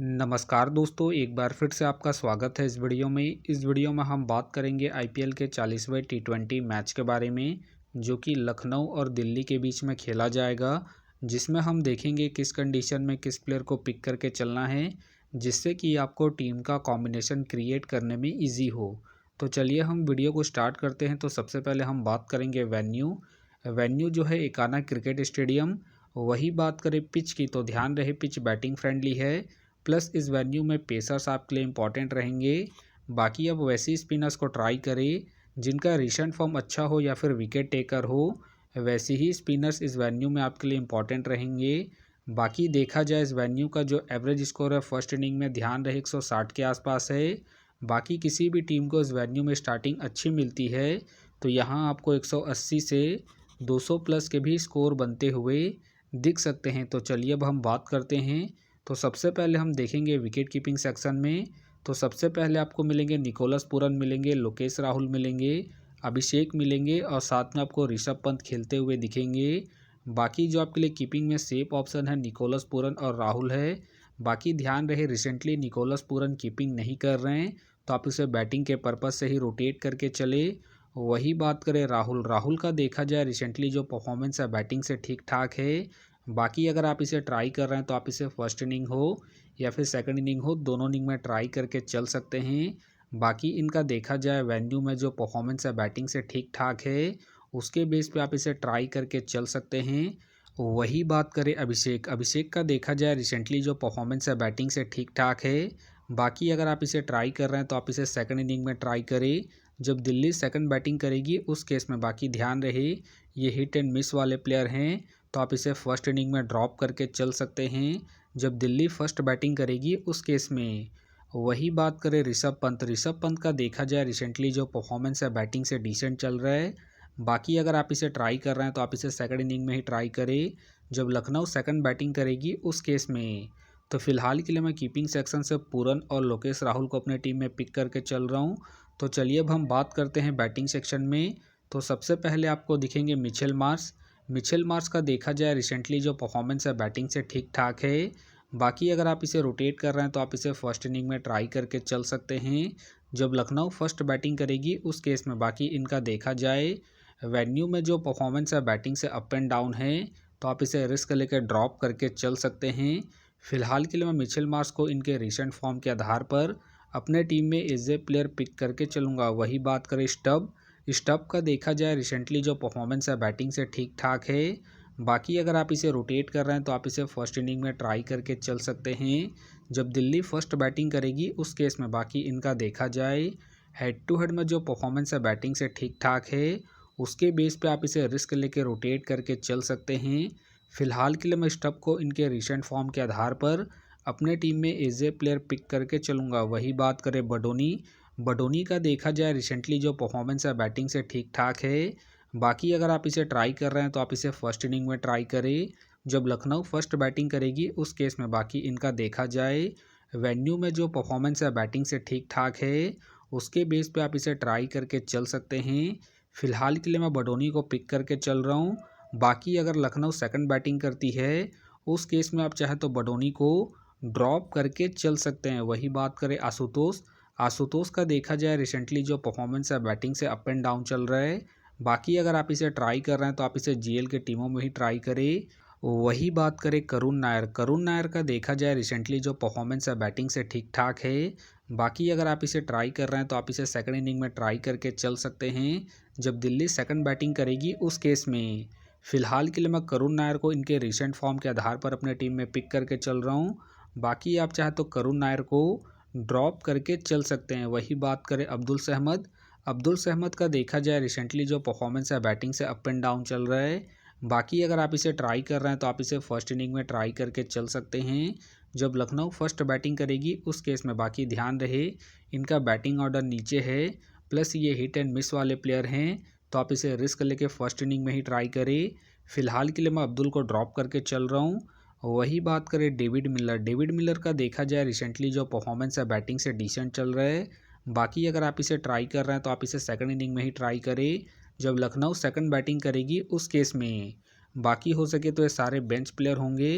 नमस्कार दोस्तों, एक बार फिर से आपका स्वागत है इस वीडियो में। इस वीडियो में हम बात करेंगे आईपीएल के 40वें टी20 मैच के बारे में, जो कि लखनऊ और दिल्ली के बीच में खेला जाएगा, जिसमें हम देखेंगे किस कंडीशन में किस प्लेयर को पिक करके चलना है, जिससे कि आपको टीम का कॉम्बिनेशन क्रिएट करने में ईजी हो। तो चलिए हम वीडियो को स्टार्ट करते हैं। तो सबसे पहले हम बात करेंगे वेन्यू। वेन्यू जो है एकाना क्रिकेट स्टेडियम। वही बात करें पिच की, तो ध्यान रहे पिच बैटिंग फ्रेंडली है, प्लस इस वेन्यू में पेसर्स आपके लिए इंपॉर्टेंट रहेंगे। बाकी अब वैसे स्पिनर्स को ट्राई करें जिनका रिसेंट फॉर्म अच्छा हो या फिर विकेट टेकर हो, वैसे ही स्पिनर्स इस वेन्यू में आपके लिए इंपॉर्टेंट रहेंगे। बाकी देखा जाए इस वेन्यू का जो एवरेज स्कोर है फर्स्ट इनिंग में ध्यान रहे 160 के आसपास है। बाकी किसी भी टीम को इस वेन्यू में स्टार्टिंग अच्छी मिलती है तो यहाँ आपको 180 से 200 प्लस के भी स्कोर बनते हुए दिख सकते हैं। तो चलिए अब हम बात करते हैं। तो सबसे पहले हम देखेंगे विकेट कीपिंग सेक्शन में। तो सबसे पहले आपको मिलेंगे निकोलस पूरन मिलेंगे, लोकेश राहुल मिलेंगे, अभिषेक मिलेंगे और साथ में आपको ऋषभ पंत खेलते हुए दिखेंगे। बाकी जो आपके लिए कीपिंग में सेफ ऑप्शन है निकोलस पूरन और राहुल है। बाकी ध्यान रहे रिसेंटली निकोलस पूरन कीपिंग नहीं कर रहे हैं, तो आप इसे बैटिंग के पर्पज़ से ही रोटेट करके चले। वही बात करें राहुल का देखा जाए रिसेंटली जो परफॉर्मेंस है बैटिंग से ठीक ठाक है। बाकी अगर आप इसे ट्राई कर रहे हैं तो आप इसे फर्स्ट इनिंग हो या फिर सेकंड इनिंग हो, दोनों इनिंग में ट्राई करके चल सकते हैं। बाकी इनका देखा जाए वेन्यू में जो परफॉर्मेंस है बैटिंग से ठीक ठाक है, उसके बेस पे आप इसे ट्राई करके चल सकते हैं। वही बात करें अभिषेक का देखा जाए रिसेंटली जो परफॉर्मेंस है बैटिंग से ठीक ठाक है। बाकी अगर आप इसे ट्राई कर रहे हैं तो आप इसे सेकंड इनिंग में ट्राई करें जब दिल्ली सेकंड बैटिंग करेगी उस केस में। बाकी ध्यान रहे ये हिट एंड मिस वाले प्लेयर हैं, तो आप इसे फर्स्ट इनिंग में ड्रॉप करके चल सकते हैं जब दिल्ली फर्स्ट बैटिंग करेगी उस केस में। वही बात करें ऋषभ पंत का देखा जाए रिसेंटली जो परफॉर्मेंस है बैटिंग से डिसेंट चल रहा है। बाकी अगर आप इसे ट्राई कर रहे हैं तो आप इसे सेकंड इनिंग में ही ट्राई करें जब लखनऊ सेकंड बैटिंग करेगी उस केस में। तो फिलहाल के लिए मैं कीपिंग सेक्शन से पूरन और लोकेश राहुल को अपने टीम में पिक करके चल रहा हूँ। तो चलिए अब हम बात करते हैं बैटिंग सेक्शन में। तो सबसे पहले आपको दिखेंगे मिचेल मार्श का देखा जाए रिसेंटली जो परफॉर्मेंस है बैटिंग से ठीक ठाक है। बाकी अगर आप इसे रोटेट कर रहे हैं तो आप इसे फर्स्ट इनिंग में ट्राई करके चल सकते हैं जब लखनऊ फर्स्ट बैटिंग करेगी उस केस में। बाकी इनका देखा जाए वेन्यू में जो परफॉर्मेंस है बैटिंग से अप एंड डाउन है, तो आप इसे रिस्क लेकर ड्रॉप करके चल सकते हैं। फिलहाल के लिए मैं मिचेल मार्श को इनके रिसेंट फॉर्म के आधार पर अपने टीम में एज ए प्लेयर पिक करके चलूँगा। वही बात करें स्टब का देखा जाए रिसेंटली जो परफॉर्मेंस है बैटिंग से ठीक ठाक है। बाकी अगर आप इसे रोटेट कर रहे हैं तो आप इसे फर्स्ट इनिंग में ट्राई करके चल सकते हैं जब दिल्ली फर्स्ट बैटिंग करेगी उस केस में। बाकी इनका देखा जाए हेड टू हेड में जो परफॉर्मेंस है बैटिंग से ठीक ठाक है, उसके बेस पे आप इसे रिस्क लेके रोटेट करके चल सकते हैं। फिलहाल के लिए मैं स्टब को इनके रिसेंट फॉर्म के आधार पर अपने टीम में एज ए प्लेयर पिक करके चलूँगा। वही बात करें बडोनी का देखा जाए रिसेंटली जो परफॉर्मेंस है बैटिंग से ठीक ठाक है। बाकी अगर आप इसे ट्राई कर रहे हैं तो आप इसे फर्स्ट इनिंग में ट्राई करें जब लखनऊ फर्स्ट बैटिंग करेगी उस केस में। बाकी इनका देखा जाए वेन्यू में जो परफॉर्मेंस है बैटिंग से ठीक ठाक है, उसके बेस पे आप इसे ट्राई करके चल सकते हैं। फिलहाल के लिए मैं बडोनी को पिक करके चल रहा हूँ। बाकी अगर लखनऊ सेकंड बैटिंग करती है उस केस में आप चाहे तो बडोनी को ड्रॉप करके चल सकते हैं। वही बात करें आशुतोष का देखा जाए रिसेंटली जो परफॉर्मेंस है बैटिंग से अप एंड डाउन चल रहा है। बाकी अगर आप इसे ट्राई कर रहे हैं तो आप इसे जीएल के टीमों में ही ट्राई करें। वही बात करें करुण नायर का देखा जाए रिसेंटली जो परफॉर्मेंस है बैटिंग से ठीक ठाक है। बाकी अगर आप इसे ट्राई कर रहे हैं तो आप इसे सेकंड इनिंग में ट्राई करके चल सकते हैं जब दिल्ली सेकंड बैटिंग करेगी उस केस में। फिलहाल के लिए मैं करुण नायर को इनके रिसेंट फॉर्म के आधार पर अपने टीम में पिक करके चल रहा हूँ। बाकी आप चाहे तो करुण नायर को ड्रॉप करके चल सकते हैं। वही बात करें अब्दुल सहमद का देखा जाए रिसेंटली जो परफॉर्मेंस है बैटिंग से अप एंड डाउन चल रहा है। बाकी अगर आप इसे ट्राई कर रहे हैं तो आप इसे फर्स्ट इनिंग में ट्राई करके चल सकते हैं जब लखनऊ फर्स्ट बैटिंग करेगी उस केस में। बाकी ध्यान रहे इनका बैटिंग ऑर्डर नीचे है, प्लस ये हिट एंड मिस वाले प्लेयर हैं, तो आप इसे रिस्क लेके फर्स्ट इनिंग में ही ट्राई करें। फिलहाल के लिए मैं अब्दुल को ड्रॉप करके चल रहा हूँ। वही बात करें डेविड मिलर का देखा जाए रिसेंटली जो परफॉर्मेंस है बैटिंग से डिसेंट चल रहा है। बाकी अगर आप इसे ट्राई कर रहे हैं तो आप इसे सेकंड इनिंग में ही ट्राई करें जब लखनऊ सेकंड बैटिंग करेगी उस केस में। बाकी हो सके तो ये सारे बेंच प्लेयर होंगे,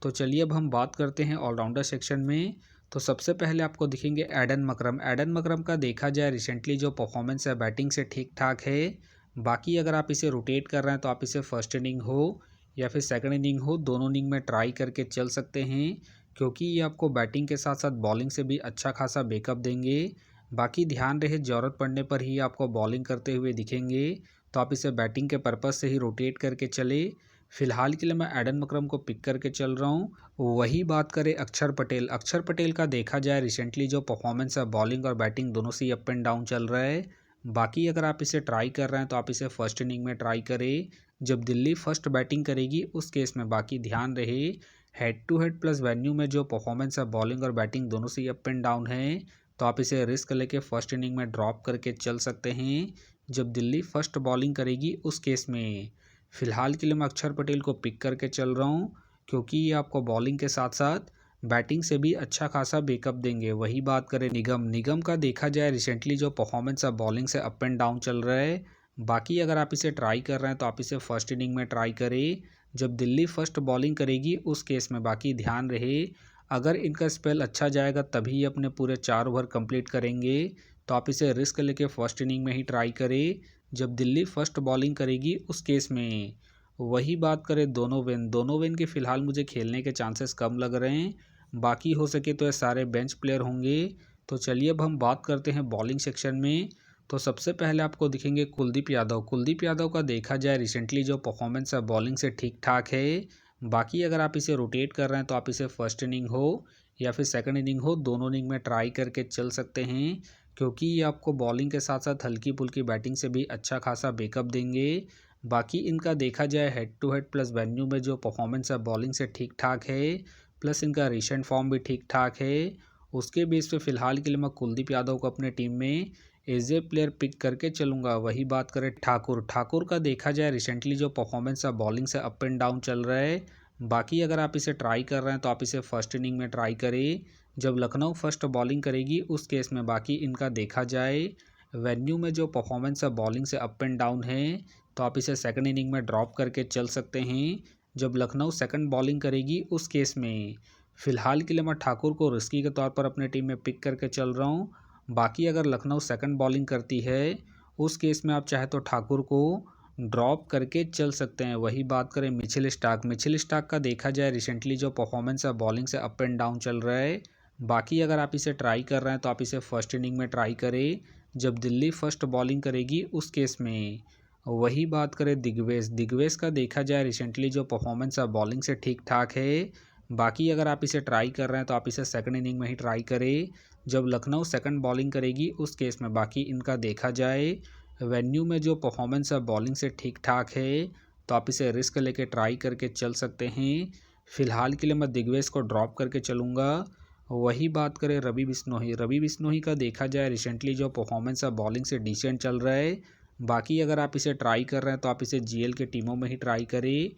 तो चलिए अब हम बात करते हैं ऑलराउंडर सेक्शन में। तो सबसे पहले आपको दिखेंगे एडन मकरम। एडन मकरम का देखा जाए रिसेंटली जो परफॉर्मेंस है बैटिंग से ठीक ठाक है। बाकी अगर आप इसे रोटेट कर रहे हैं तो आप इसे फर्स्ट इनिंग हो या फिर सेकंड इनिंग हो, दोनों इनिंग में ट्राई करके चल सकते हैं, क्योंकि ये आपको बैटिंग के साथ साथ बॉलिंग से भी अच्छा खासा बैकअप देंगे। बाकी ध्यान रहे ज़रूरत पड़ने पर ही आपको बॉलिंग करते हुए दिखेंगे, तो आप इसे बैटिंग के पर्पज़ से ही रोटेट करके चले। फिलहाल के लिए मैं एडन मकरम को पिक करके चल रहा हूँ। वही बात करें अक्षर पटेल। अक्षर पटेल का देखा जाए रिसेंटली जो परफॉर्मेंस है बॉलिंग और बैटिंग दोनों से ही अप एंड डाउन चल रहा है। बाकी अगर आप इसे ट्राई कर रहे हैं तो आप इसे फर्स्ट इनिंग में ट्राई करें, जब दिल्ली फर्स्ट बैटिंग करेगी उस केस में। बाकी ध्यान रहे head to head plus venue में जो परफॉर्मेंस है बॉलिंग और बैटिंग दोनों से ही अप एंड डाउन है, तो आप इसे रिस्क लेके फर्स्ट इनिंग में ड्रॉप करके चल सकते हैं, जब दिल्ली फर्स्ट बॉलिंग करेगी उस केस में। फ़िलहाल के लिए मैं अक्षर पटेल को पिक करके चल रहा हूँ, क्योंकि ये आपको बॉलिंग के साथ साथ बैटिंग से भी अच्छा खासा बैकअप देंगे। वही बात करें निगम। निगम का देखा जाए रिसेंटली जो परफॉर्मेंस है बॉलिंग से अप एंड डाउन चल रहा है। बाकी अगर आप इसे ट्राई कर रहे हैं तो आप इसे फर्स्ट इनिंग में ट्राई करें, जब दिल्ली फर्स्ट बॉलिंग करेगी उस केस में। बाकी ध्यान रहे अगर इनका स्पेल अच्छा जाएगा तभी अपने पूरे 4 ओवर कंप्लीट करेंगे, तो आप इसे रिस्क लेके फर्स्ट इनिंग में ही ट्राई करें, जब दिल्ली फर्स्ट बॉलिंग करेगी उस केस में। वही बात करें दोनों वेन के फ़िलहाल मुझे खेलने के चांसेस कम लग रहे हैं। बाकी हो सके तो ये सारे बेंच प्लेयर होंगे। तो चलिए अब हम बात करते हैं बॉलिंग सेक्शन में। तो सबसे पहले आपको दिखेंगे कुलदीप यादव। कुलदीप यादव का देखा जाए रिसेंटली जो परफॉर्मेंस है बॉलिंग से ठीक ठाक है। बाकी अगर आप इसे रोटेट कर रहे हैं तो आप इसे फर्स्ट इनिंग हो या फिर सेकंड इनिंग हो, दोनों इनिंग में ट्राई करके चल सकते हैं, क्योंकि ये आपको बॉलिंग के साथ साथ हल्की फुल्की बैटिंग से भी अच्छा खासा बैकअप देंगे। बाकी इनका देखा जाए head to head plus venue में जो परफॉर्मेंस है बॉलिंग से ठीक ठाक है, प्लस इनका रिसेंट फॉर्म भी ठीक ठाक है। उसके बेस पे फ़िलहाल के लिए मैं कुलदीप यादव को अपने टीम में एज ए प्लेयर पिक करके चलूँगा। वही बात करें ठाकुर का देखा जाए रिसेंटली जो परफॉर्मेंस है बॉलिंग से अप एंड डाउन चल रहा है। बाकी अगर आप इसे ट्राई कर रहे हैं तो आप इसे फर्स्ट इनिंग में ट्राई करें, जब लखनऊ फर्स्ट बॉलिंग करेगी उस केस में। बाकी इनका देखा जाए वेन्यू में जो परफॉर्मेंस है बॉलिंग से अप एंड डाउन है, तो आप इसे सेकंड इनिंग में ड्रॉप करके चल सकते हैं, जब लखनऊ सेकंड बॉलिंग करेगी उस केस में। फ़िलहाल के लिए मैं ठाकुर को रिस्की के तौर पर अपने टीम में पिक करके चल रहा हूँ। बाकी अगर लखनऊ सेकंड बॉलिंग करती है उस केस में आप चाहे तो ठाकुर को ड्रॉप करके चल सकते हैं। वही बात करें मिचेल स्टार्क का देखा जाए रिसेंटली जो परफॉर्मेंस है बॉलिंग से अप एंड डाउन चल रहा है। बाकी अगर आप इसे ट्राई कर रहे हैं तो आप इसे फर्स्ट इनिंग में ट्राई करें, जब दिल्ली फर्स्ट बॉलिंग करेगी उस केस में। वही बात करें दिग्वेश का देखा जाए रिसेंटली जो परफॉर्मेंस है बॉलिंग से ठीक ठाक है। बाकी अगर आप इसे ट्राई कर रहे हैं तो आप इसे सेकंड इनिंग में ही ट्राई करें, जब लखनऊ सेकंड बॉलिंग करेगी उस केस में। बाकी इनका देखा जाए वेन्यू में जो परफॉर्मेंस है बॉलिंग से ठीक ठाक है, तो आप इसे रिस्क लेके ट्राई करके चल सकते हैं। फ़िलहाल के लिए मैं दिग्वेश को ड्रॉप करके चलूँगा। वही बात करें रवि बिश्नोई का देखा जाए रिसेंटली जो परफॉर्मेंस है बॉलिंग से डिसेंट चल रहा है। बाकी अगर आप इसे ट्राई कर रहे हैं तो आप इसे जीएल के टीमों में ही ट्राई करें।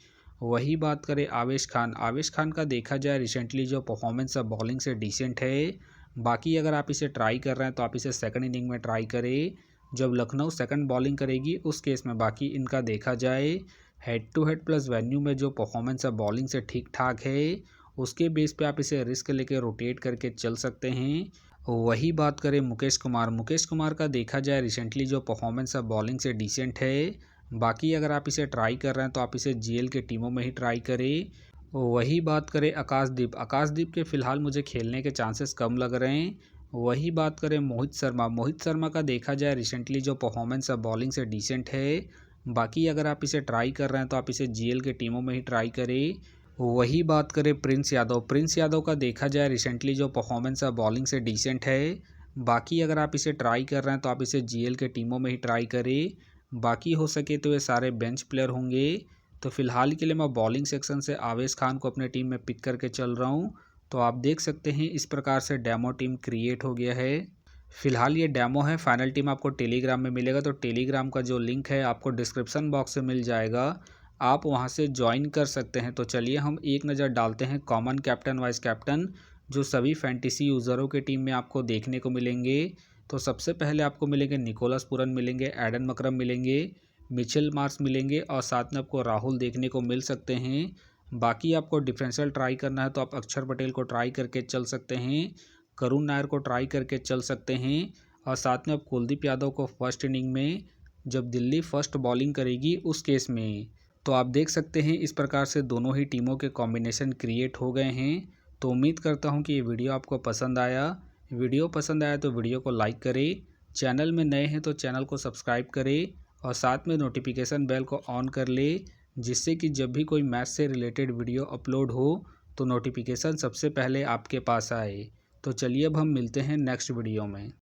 वही बात करें आवेश खान का देखा जाए रिसेंटली जो परफॉर्मेंस है बॉलिंग से डिसेंट है। बाकी अगर आप इसे ट्राई कर रहे हैं तो आप इसे सेकंड इनिंग में ट्राई करें, जब लखनऊ सेकंड बॉलिंग करेगी उस केस में। बाकी इनका देखा जाए head to head plus venue में जो परफॉर्मेंस है बॉलिंग से ठीक ठाक है, उसके बेस पे आप इसे रिस्क लेके रोटेट करके चल सकते हैं। वही बात करें मुकेश कुमार का देखा जाए रिसेंटली जो परफॉर्मेंस है बॉलिंग से डिसेंट है। बाकी अगर आप इसे ट्राई कर रहे हैं तो आप इसे जीएल के टीमों में ही ट्राई करें। वही बात करें आकाशदीप के फ़िलहाल मुझे खेलने के चांसेस कम लग रहे हैं। वही बात करें मोहित शर्मा का देखा जाए रिसेंटली जो परफॉर्मेंस है बॉलिंग से डिसेंट है। बाकी अगर आप इसे ट्राई कर रहे हैं तो आप इसे जीएल के टीमों में ही ट्राई करें। वही बात करें प्रिंस यादव का देखा जाए रिसेंटली जो परफॉर्मेंस है बॉलिंग से डिसेंट है। बाकी अगर आप इसे ट्राई कर रहे हैं तो आप इसे जीएल के टीमों में ही ट्राई करें। बाकी हो सके तो ये सारे बेंच प्लेयर होंगे। तो फिलहाल के लिए मैं बॉलिंग सेक्शन से आवेश खान को अपने टीम में पिक करके चल रहा हूँ। तो आप देख सकते हैं इस प्रकार से डेमो टीम क्रिएट हो गया है। फिलहाल ये डेमो है, फाइनल टीम आपको टेलीग्राम में मिलेगा। तो टेलीग्राम का जो लिंक है आपको डिस्क्रिप्शन बॉक्स से मिल जाएगा, आप वहां से ज्वाइन कर सकते हैं। तो चलिए हम एक नज़र डालते हैं कॉमन कैप्टन वाइस कैप्टन जो सभी फैंटेसी यूज़रों के टीम में आपको देखने को मिलेंगे। तो सबसे पहले आपको मिलेंगे निकोलस पूरन मिलेंगे, एडन मकरम मिलेंगे, मिचेल मार्श मिलेंगे और साथ में आपको राहुल देखने को मिल सकते हैं। बाकी आपको डिफरेंशियल ट्राई करना है तो आप अक्षर पटेल को ट्राई करके चल सकते हैं, करुण नायर को ट्राई करके चल सकते हैं, और साथ में आप कुलदीप यादव को फर्स्ट इनिंग में जब दिल्ली फर्स्ट बॉलिंग करेगी उस केस में। तो आप देख सकते हैं इस प्रकार से दोनों ही टीमों के कॉम्बिनेशन क्रिएट हो गए हैं। तो उम्मीद करता हूं कि ये वीडियो आपको पसंद आया। वीडियो पसंद आया तो वीडियो को लाइक करें, चैनल में नए हैं तो चैनल को सब्सक्राइब करें और साथ में नोटिफिकेशन बेल को ऑन कर ले, जिससे कि जब भी कोई मैच से रिलेटेड वीडियो अपलोड हो तो नोटिफिकेशन सबसे पहले आपके पास आए। तो चलिए अब हम मिलते हैं नेक्स्ट वीडियो में।